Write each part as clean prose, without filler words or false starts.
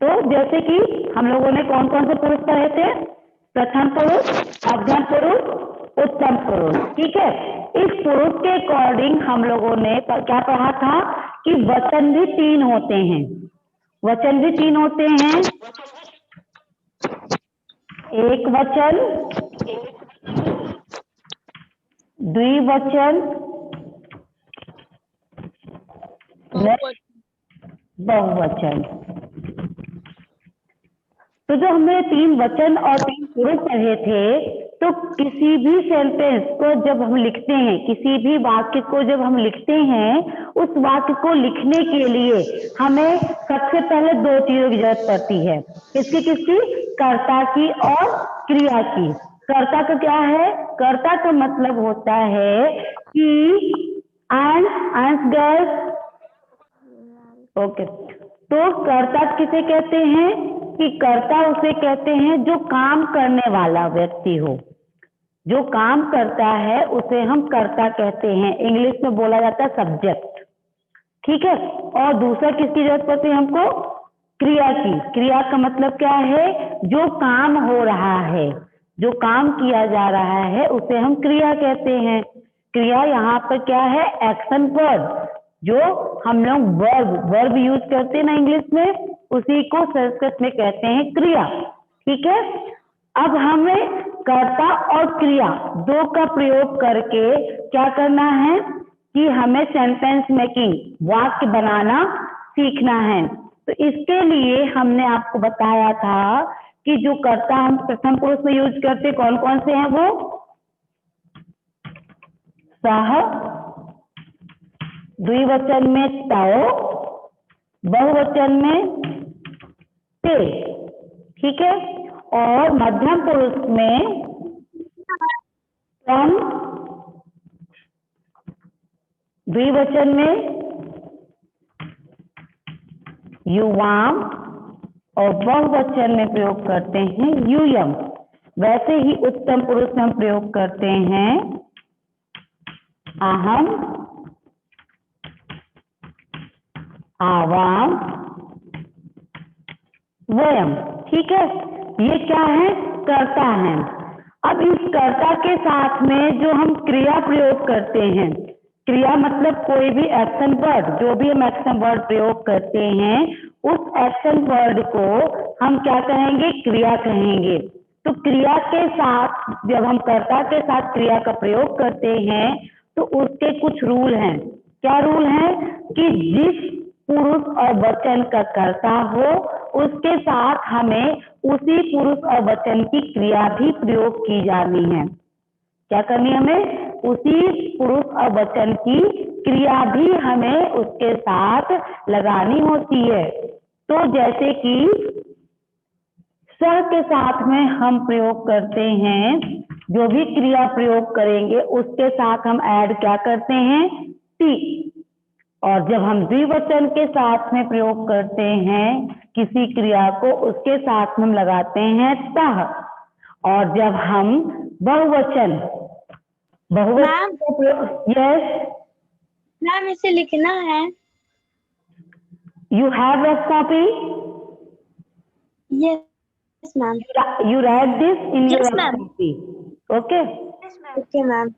तो जैसे कि हम लोगों ने कौन कौन से पुरुष पढ़े थे, प्रथम पुरुष, मध्यम पुरुष, उत्तम पुरुष। ठीक है, इस पुरुष के अकॉर्डिंग हम लोगों ने क्या पढ़ा था कि वचन भी 3 होते हैं। वचन भी 3 होते हैं, एक वचन, द्विवचन, बहुवचन। तो जो हमने 3 वचन और 3 पुरुष पढ़े थे, तो किसी भी सेंटेंस को जब हम लिखते हैं, किसी भी वाक्य को जब हम लिखते हैं, उस वाक्य को लिखने के लिए हमें सबसे पहले 2 चीजों की जरूरत पड़ती है। किसकी किसकी? कर्ता की और क्रिया की। कर्ता का क्या है? कर्ता का मतलब होता है कि गर्ल्स, ओके, तो कर्ता किसे कहते हैं कि कर्ता उसे कहते हैं जो काम करने वाला व्यक्ति हो, जो काम करता है उसे हम कर्ता कहते हैं। इंग्लिश में बोला जाता है सब्जेक्ट। ठीक है, और दूसरा किसकी जरूरत पड़ती है हमको? क्रिया की। क्रिया का मतलब क्या है? जो काम हो रहा है, जो काम किया जा रहा है उसे हम क्रिया कहते हैं। क्रिया यहाँ पर क्या है? Action verb. जो हम लोग वर्ब यूज करते हैं ना इंग्लिश में, उसी को संस्कृत में कहते हैं क्रिया। ठीक है, अब हमें कर्ता और क्रिया 2 का प्रयोग करके क्या करना है कि हमें सेंटेंस मेकिंग, वाक्य बनाना सीखना है। तो इसके लिए हमने आपको बताया था कि जो कर्ता हम प्रथम पुरुष में यूज करते कौन कौन से हैं? वो सह, द्विवचन में तौ, बहुवचन में ते। ठीक है, और मध्यम पुरुष में त्वम, द्विवचन में युवाम, और बहुवचन में प्रयोग करते हैं यूयम। वैसे ही उत्तम पुरुष में हम प्रयोग करते हैं अहम, आवाम, वयम। ठीक है, ये क्या है? कर्ता है। अब इस कर्ता के साथ में जो हम क्रिया प्रयोग करते हैं, क्रिया मतलब कोई भी एक्शन वर्ड, जो भी हम एक्शन वर्ड प्रयोग करते हैं, उस एक्शन वर्ड को हम क्या कहेंगे? क्रिया कहेंगे। तो क्रिया के साथ जब हम कर्ता के साथ क्रिया का प्रयोग करते हैं तो उसके कुछ रूल हैं। क्या रूल हैं? कि जिस पुरुष और वचन का कर्ता हो उसके साथ हमें उसी पुरुष और वचन की क्रिया भी प्रयोग की जानी है। क्या करनी है हमें? उसी पुरुष और वचन की क्रिया भी हमें उसके साथ लगानी होती है। तो जैसे कि सह के साथ में हम प्रयोग करते हैं, जो भी क्रिया प्रयोग करेंगे उसके साथ हम ऐड क्या करते हैं? टी। और जब हम द्विवचन के साथ में प्रयोग करते हैं किसी क्रिया को, उसके साथ में हम लगाते हैं तह। और जब हम बहुवचन को प्रयोग, यस मैम इसे लिखना है। You have a copy, yes ma'am. you write this in your Yes, ma'am. copy, okay? Okay ma'am.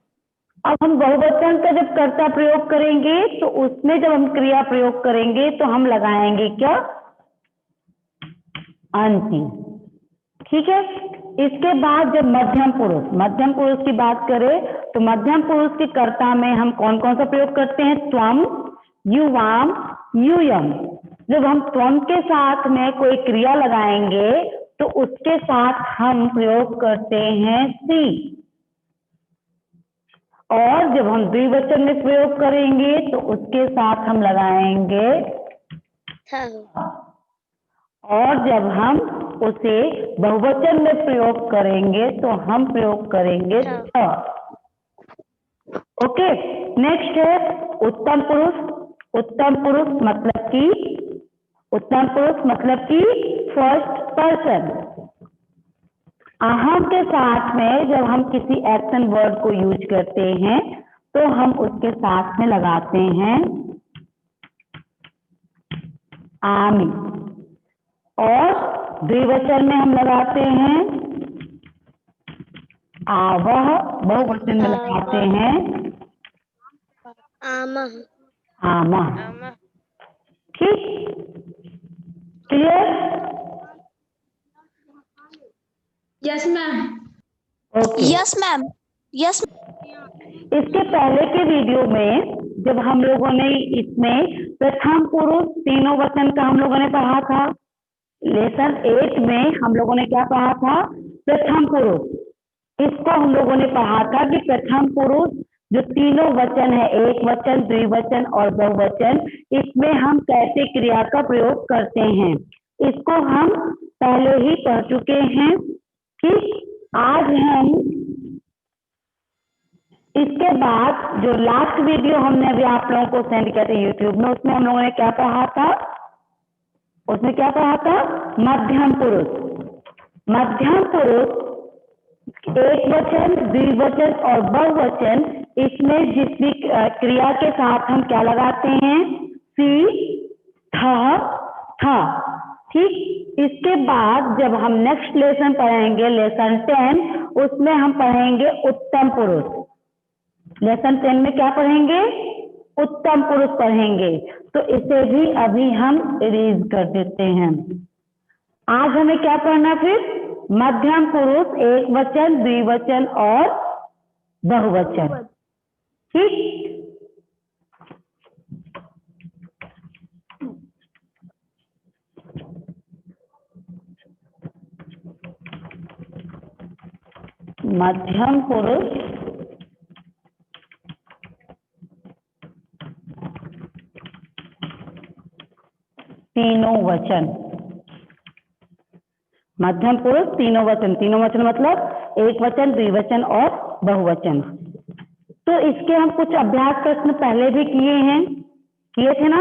अब हम बहुवचन का जब कर्ता प्रयोग करेंगे तो उसमें जब हम क्रिया प्रयोग करेंगे तो हम लगाएंगे क्या? अंति। ठीक है, इसके बाद जब मध्यम पुरुष की बात करें तो मध्यम पुरुष के कर्ता में हम कौन कौन सा प्रयोग करते हैं? त्वम, युवाम, यूयम। जब हम त्वम के साथ में कोई क्रिया लगाएंगे तो उसके साथ हम प्रयोग करते हैं सी। और जब हम द्विवचन में प्रयोग करेंगे तो उसके साथ हम लगाएंगे और जब हम उसे बहुवचन में प्रयोग करेंगे तो हम प्रयोग करेंगे थ। ओके, नेक्स्ट है उत्तम पुरुष। उत्तम पुरुष मतलब कि फर्स्ट पर्सन। अहम के साथ में जब हम किसी एक्शन वर्ड को यूज करते हैं तो हम उसके साथ में लगाते हैं आमी। और द्विवचन में हम लगाते हैं आवह, बहुवचन में लगाते हैं आमः। आमः। ठीक, clear? Yes ma'am. Okay. Yes ma'am. Yes. इसके पहले के वीडियो में जब हम लोगों ने इसमें प्रथम पुरुष तीनों वचन का हम लोगों ने पढ़ा था, लेसन 8 में हम लोगों ने क्या पढ़ा था? प्रथम पुरुष। इसको हम लोगों ने पढ़ा था कि प्रथम पुरुष जो तीनों वचन है, एक वचन, द्विवचन और बहुवचन, इसमें हम कैसे क्रिया का प्रयोग करते हैं, इसको हम पहले ही पढ़ चुके हैं। ठीक, आज हम इसके बाद जो लास्ट वीडियो हमने अभी आप लोगों को सेंड किया था यूट्यूब में, उसमें हम लोगों ने क्या पढ़ा था? उसमें क्या पढ़ा था? मध्यम पुरुष। मध्यम पुरुष एक वचन, द्विवचन और बहुवचन, इसमें जिस भी क्रिया के साथ हम क्या लगाते हैं? सी, था। ठीक, इसके बाद जब हम नेक्स्ट लेसन पढ़ेंगे, लेसन 10, उसमें हम पढ़ेंगे उत्तम पुरुष। लेसन 10 में क्या पढ़ेंगे? उत्तम पुरुष पढ़ेंगे। तो इसे भी अभी हम इरेज कर देते हैं। आज हमें क्या पढ़ना फिर? मध्यम पुरुष, एक वचन, द्विवचन और बहुवचन। ठीक, मध्यम पुरुष, तीनों वचन। मध्यम पुरुष तीनों वचन, तीनों वचन मतलब एक वचन, द्विवचन और बहुवचन। तो इसके हम कुछ अभ्यास प्रश्न पहले भी किए थे ना?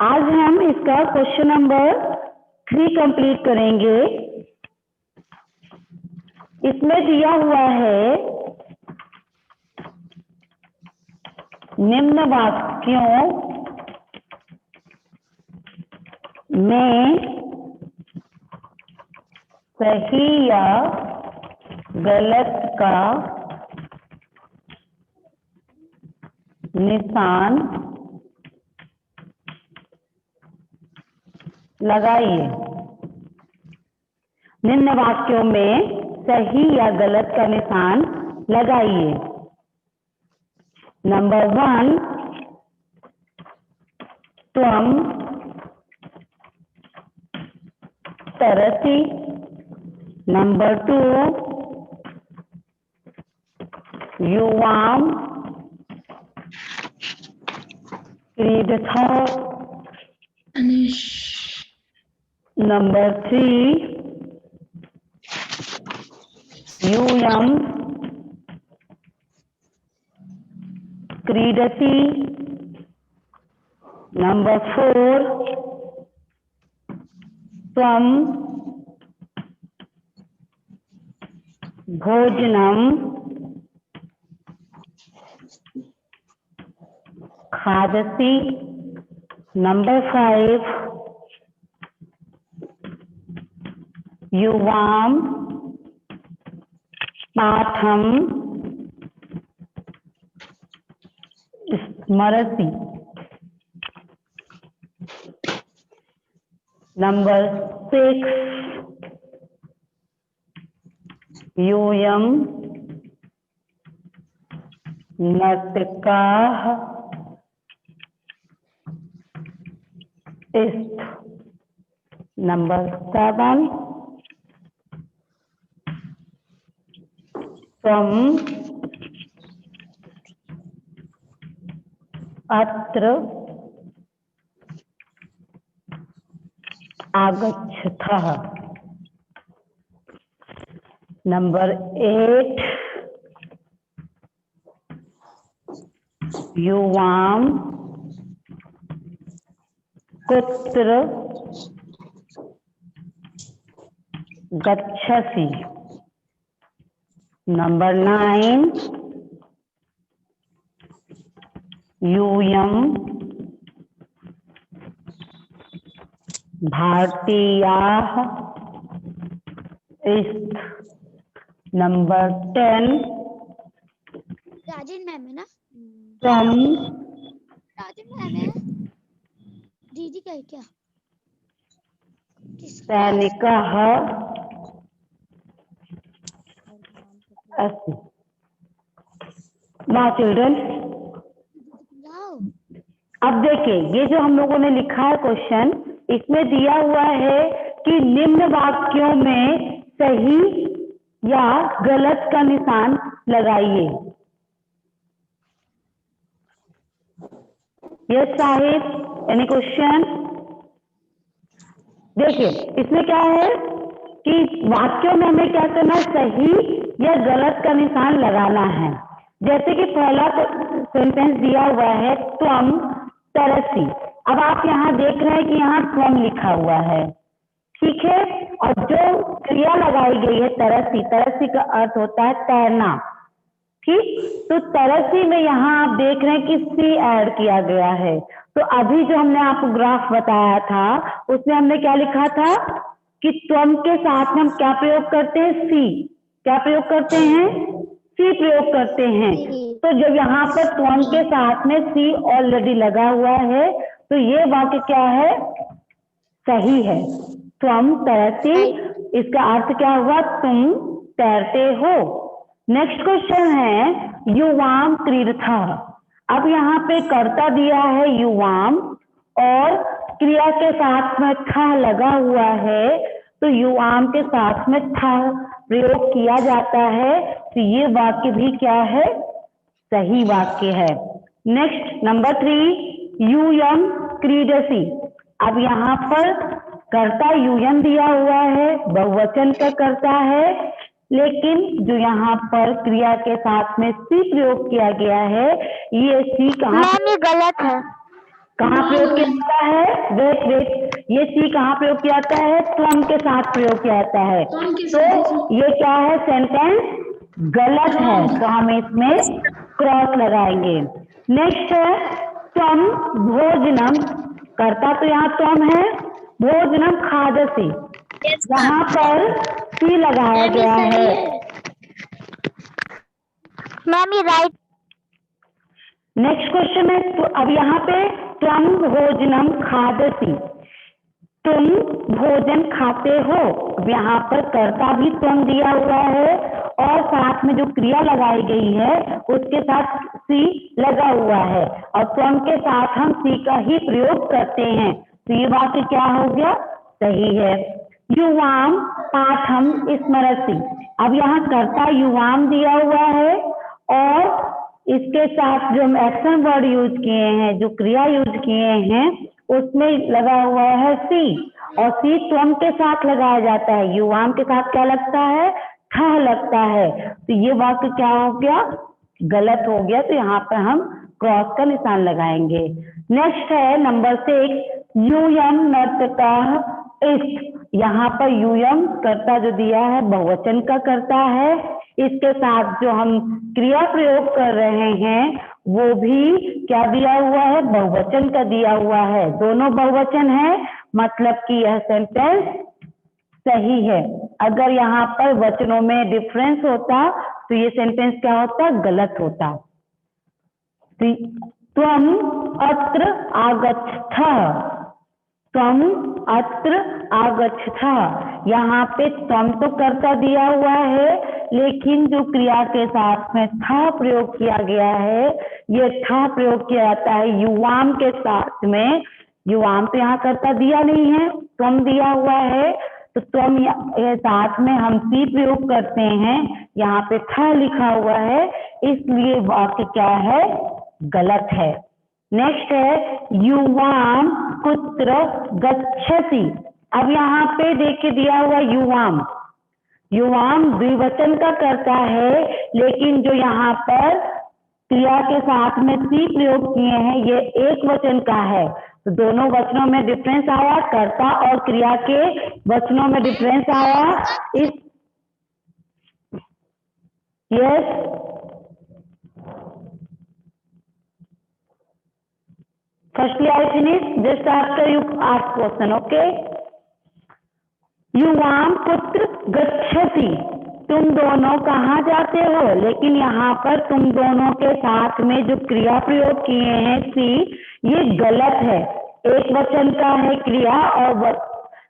आज हम इसका क्वेश्चन नंबर 3 कंप्लीट करेंगे। इसमें दिया हुआ है निम्न वाक्यों में सही या गलत का निशान लगाइए। निम्न वाक्यों में सही या गलत का निशान लगाइए। नंबर 1, त्वम तरसी। नंबर 2, युवाम क्रीडथः। नंबर 3, यूयम क्रीडति। नंबर 4, त्वम भोजनम खादसि। नंबर 5, युवाम पाठम स्मरति। नंबर 6, यूयम नर्तकाः इस्त। नंबर 7, त्वम अत्र आगच्छथः। नंबर 8, युवाम कुत्र गच्छसि। नंबर 9, यूयम भारतीयाः इस नंबर 10 राजन मैम है ना? from राजन मैम है? दीदी का है क्या? सैनिकः अस्ति। Now children, अब देखिए ये जो हम लोगों ने लिखा है क्वेश्चन, इसमें दिया हुआ है कि निम्न वाक्यों में सही या गलत का निशान लगाइए। Yes Sahib, any question? देखिए इसमें क्या है कि वाक्यों में हमें क्या करना है, सही या गलत का निशान लगाना है। जैसे कि पहला सेंटेंस दिया हुआ है त्वम तरसी। अब आप यहाँ देख रहे हैं कि यहाँ त्वम लिखा हुआ है, ठीक है, और जो क्रिया लगाई गई है तरसी, तरसी का अर्थ होता है तैरना, ठीक। तो तरसी में यहाँ आप देख रहे हैं कि सी ऐड किया गया है। तो अभी जो हमने आपको ग्राफ बताया था उसमें हमने क्या लिखा था कि त्वम के साथ में हम क्या प्रयोग करते हैं, सी। क्या प्रयोग करते हैं, सी प्रयोग करते हैं। तो जब यहाँ पर त्वम के साथ में सी ऑलरेडी लगा हुआ है तो ये वाक्य क्या है, सही है। त्वम तरसी, इसका अर्थ क्या हुआ, तुम तैरते हो। नेक्स्ट क्वेश्चन है युवाम क्रीडथः। अब यहाँ पे कर्ता दिया है युवाम और क्रिया के साथ में था लगा हुआ है, तो युवाम के साथ में था प्रयोग किया जाता है, तो ये वाक्य भी क्या है, सही वाक्य है। Next number 3 यूयम क्रीडसी। अब यहाँ पर कर्ता यूयम दिया हुआ है, बहुवचन का कर्ता है, लेकिन जो यहाँ पर क्रिया के साथ में सी प्रयोग किया गया है, ये सी कहाँ गलत है। कहाँ प्रयोग किया जाता है, वेट, ये सी कहाँ प्रयोग किया जाता है, त्वम के साथ प्रयोग किया जाता है। तो ये क्या है, सेंटेंस गलत है, तो हम इसमें क्रॉस लगाएंगे। नेक्स्ट है त्वम भोजनम। कर्ता तो यहाँ त्वम है, भोजनम खादसी, यहाँ पर सी लगाया गया है। मैम ये राइट। नेक्स्ट क्वेश्चन है, तो अब यहाँ पे त्वम भोजनम खादसी, तुम भोजन खाते हो। अब यहाँ पर कर्ता भी त्वम दिया हुआ है और साथ में जो क्रिया लगाई गई है उसके साथ सी लगा हुआ है, और त्वम के साथ हम सी का ही प्रयोग करते हैं, तो ये वाक्य क्या हो गया, सही है। युवाम पाठम स्मरसि। अब यहाँ कर्ता युवाम दिया हुआ है और इसके साथ जो हम एक्शन वर्ड यूज किए हैं, जो क्रिया यूज किए हैं, उसमें लगा हुआ है सी, और सी त्वम के साथ लगाया जाता है। युवाम के साथ क्या लगता है, ठह लगता है, तो ये वाक्य क्या हो गया, गलत हो गया, तो यहाँ पर हम क्रॉस का निशान लगाएंगे। नेक्स्ट है नंबर 6 यूयम नर्तकः इष्ट। यहाँ पर यूयम कर्ता जो दिया है बहुवचन का कर्ता है, इसके साथ जो हम क्रिया प्रयोग कर रहे हैं वो भी क्या दिया हुआ है, बहुवचन का दिया हुआ है, दोनों बहुवचन है, मतलब कि यह सेंटेंस सही है। अगर यहाँ पर वचनों में डिफरेंस होता तो ये सेंटेंस क्या होता, गलत होता। त्वम अत्र आगच्छथः, त्वम अत्र आगच्छथः, यहाँ पे त्वम तो कर्ता दिया हुआ है, लेकिन जो क्रिया के साथ में था प्रयोग किया गया है, ये था प्रयोग किया जाता है युवाम के साथ में। युवाम तो यहाँ कर्ता दिया नहीं है, त्वम दिया हुआ है, तो त्वम के साथ में हम सी प्रयोग करते हैं, यहाँ पे था लिखा हुआ है, इसलिए वाक्य क्या है, गलत है। नेक्स्ट है युवाम कुत्र गच्छति। अब यहाँ पे देखिए दिया हुआ युवाम, युवाम द्विवचन का करता है, लेकिन जो यहाँ पर क्रिया के साथ में सी प्रयोग किए हैं ये एक वचन का है, तो दोनों वचनों में डिफरेंस आया, कर्ता और क्रिया के वचनों में डिफरेंस आया। इस yes Firstly, I finish. Just after you ask question, okay? युवाम पुत्र गच्छति, तुम दोनों कहाँ जाते हो, लेकिन यहाँ पर तुम दोनों के साथ में जो क्रिया प्रयोग किए हैं सी, ये गलत है। एक वचन का है क्रिया और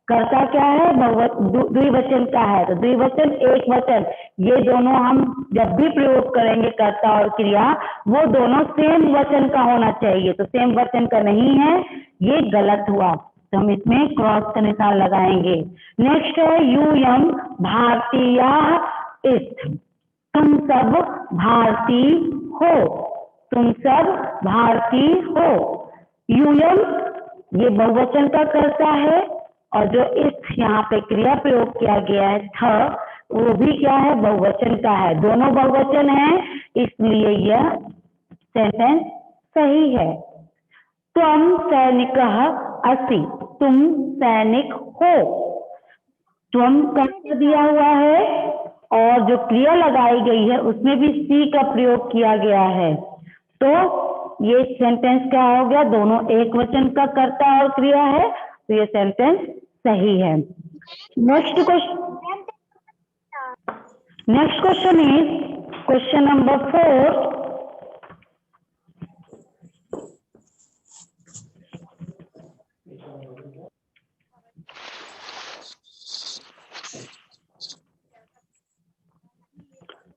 कर्ता क्या है, द्विवचन का है। तो द्विवचन एक वचन, ये दोनों हम जब भी प्रयोग करेंगे कर्ता और क्रिया, वो दोनों सेम वचन का होना चाहिए। तो सेम वचन का नहीं है, ये गलत हुआ। तो हम इसमें क्रॉस का निशान लगाएंगे। नेक्स्ट है यूयम भारतीय इस्त, तुम सब भारतीय हो, तुम सब भारतीय हो। यूयम ये बहुवचन का कर्ता है और जो इस यहाँ पे क्रिया प्रयोग किया गया है था, वो भी क्या है, बहुवचन का है। दोनों बहुवचन है, इसलिए यह सेंटेंस सही है। त्वम सैनिकः असि, तुम सैनिक हो। त्वम कर्ता दिया हुआ है और जो क्रिया लगाई गई है उसमें भी सी का प्रयोग किया गया है। तो ये सेंटेंस क्या हो गया, दोनों एक वचन का कर्ता और क्रिया है, तो ये सेंटेंस सही है। Next question is question number 4।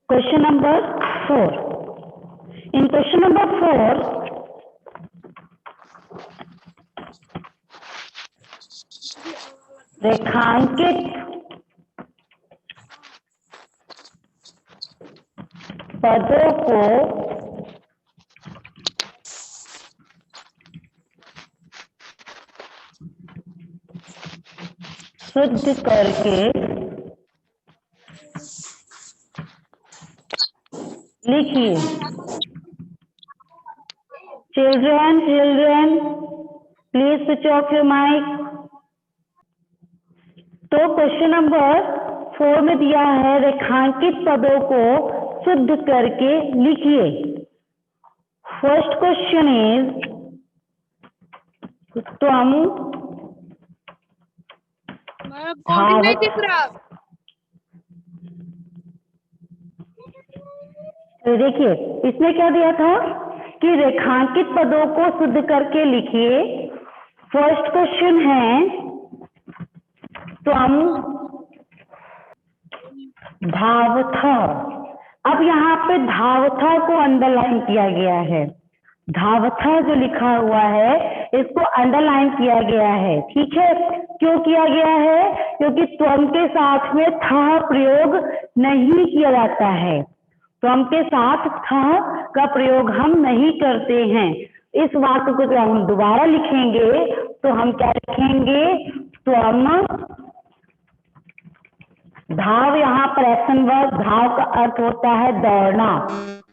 Question number 4. In question number 4, रेखांकित पदों को शुद्ध करके लिखिए। Children please switch off your mic. तो क्वेश्चन नंबर 4 में दिया है रेखांकित पदों को शुद्ध करके लिखिए। फर्स्ट क्वेश्चन इज त्वम तो देखिए इसमें क्या दिया था कि रेखांकित पदों को शुद्ध करके लिखिए। फर्स्ट क्वेश्चन है त्वम धावथा। अब यहाँ पे धावथा को अंडरलाइन किया गया है। धावथा जो लिखा हुआ है इसको अंडरलाइन किया गया है, ठीक है। क्यों किया गया है, क्योंकि त्वम के साथ में था प्रयोग नहीं किया जाता है। त्वम के साथ था का प्रयोग हम नहीं करते हैं। इस वाक्य को जब हम दोबारा लिखेंगे तो हम क्या लिखेंगे, त्वम धाव, यहाँ पर एक्शन वर्ब, धाव का अर्थ होता है दौड़ना,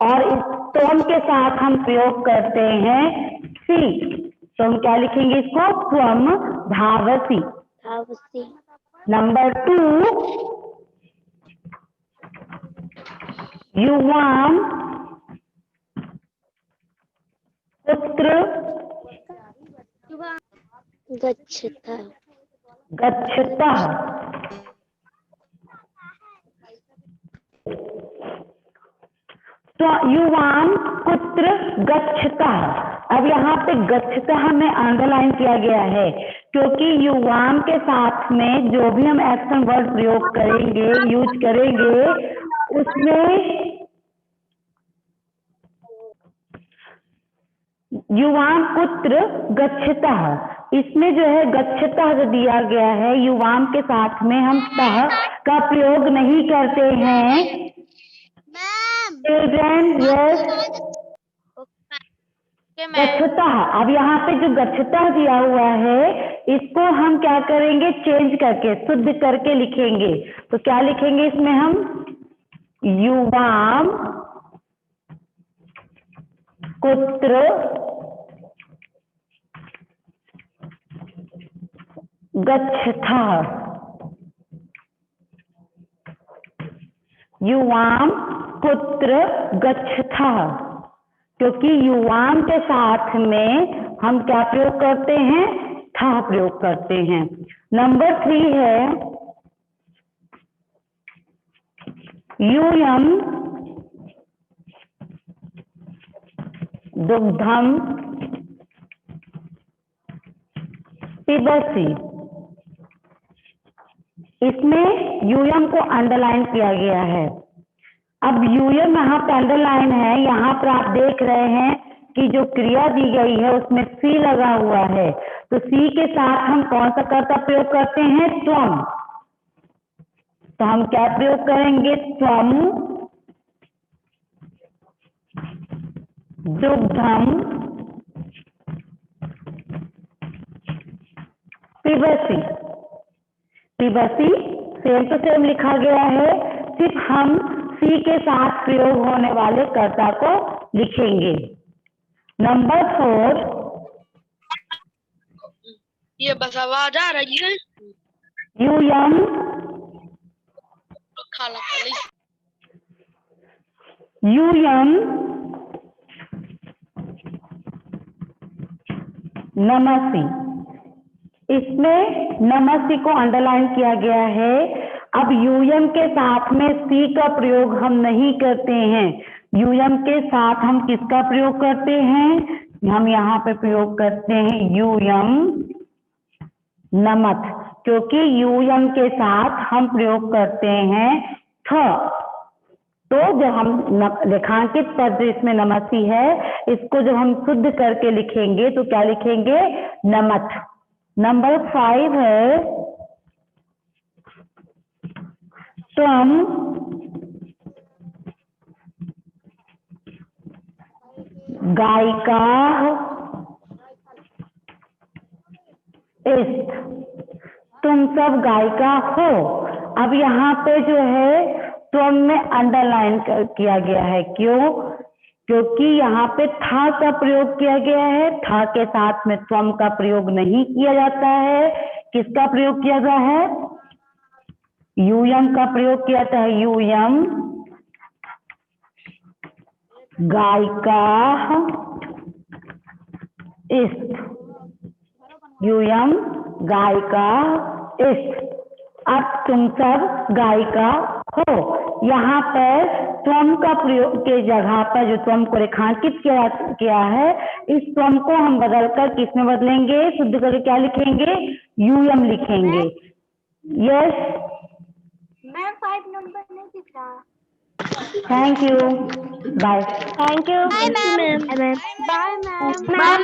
और इस त्वम के साथ हम प्रयोग करते हैं सी। तो हम क्या लिखेंगे इसको, त्वम धावसी। नंबर 2, युवाम पुत्र गच्छता। तो युवाम पुत्र गच्छता। अब यहाँ पे गच्छता हमें अंडरलाइन किया गया है, क्योंकि युवाम के साथ में जो भी हम एक्शन वर्ड प्रयोग करेंगे, यूज करेंगे, उसमें युवाम पुत्र गच्छता, इसमें जो है गच्छता जो दिया गया है, युवाम के साथ में हम सह का प्रयोग नहीं करते हैं। गच्छता। अब यहाँ पे जो गच्छता दिया हुआ है इसको हम क्या करेंगे, चेंज करके शुद्ध करके लिखेंगे। तो क्या लिखेंगे इसमें हम, युवाम पुत्र गच्छता। युवाम पुत्र गच्छता, क्योंकि युवाम के साथ में हम क्या प्रयोग करते हैं, था प्रयोग करते हैं। नंबर 3 है यूयम दुग्धम पिबसी। इसमें यूयम को अंडरलाइन किया गया है। अब यूयम यहाँ पे अंडरलाइन है, यहाँ पर आप देख रहे हैं कि जो क्रिया दी गई है उसमें सी लगा हुआ है, तो सी के साथ हम कौन सा कर्ता प्रयोग करते हैं? त्वम। तो हम क्या प्रयोग करेंगे? त्वम दुग्धम पिबसी। पिबसी सेम टू सेम लिखा गया है, सिर्फ हम सी के साथ प्रयोग होने वाले कर्ता को लिखेंगे। नंबर 4, ये बस आवाज आ रही है। यूयम खाला खाली। यूयम नमसी। इसमें नमसी को अंडरलाइन किया गया है। अब यूयम के साथ में सी का प्रयोग हम नहीं करते हैं। यूयम के साथ हम किसका प्रयोग करते हैं? हम यहाँ पे प्रयोग करते हैं यूयम नमत, क्योंकि यूयम के साथ हम प्रयोग करते हैं थ। तो जब हम रेखांकित पद इसमें नमसी है, इसको जब हम शुद्ध करके लिखेंगे तो क्या लिखेंगे? नमत। नंबर 5 है त्वम गायिका इस्त। तुम सब गायिका हो। अब यहाँ पे जो है त्वम में अंडरलाइन किया गया है। क्यों? क्योंकि यहाँ पे था का प्रयोग किया गया है, था के साथ में त्वम का प्रयोग नहीं किया जाता है। किसका प्रयोग किया गया है? यूयम का प्रयोग किया जाता है। यूयम गायिका इस्त। यूयम गायिका इस्त। अब तुम सब गायिका हो। यहाँ पर त्वम का प्रयोग के जगह पर जो त्वम को रेखांकित किया है, इस त्वम को हम बदलकर किस में बदलेंगे? शुद्ध करके क्या लिखेंगे? यूयम लिखेंगे। यस मैम 5 नंबर नहीं दिख रहा। Thank you, bye. Thank you ma'am. Bye ma'am.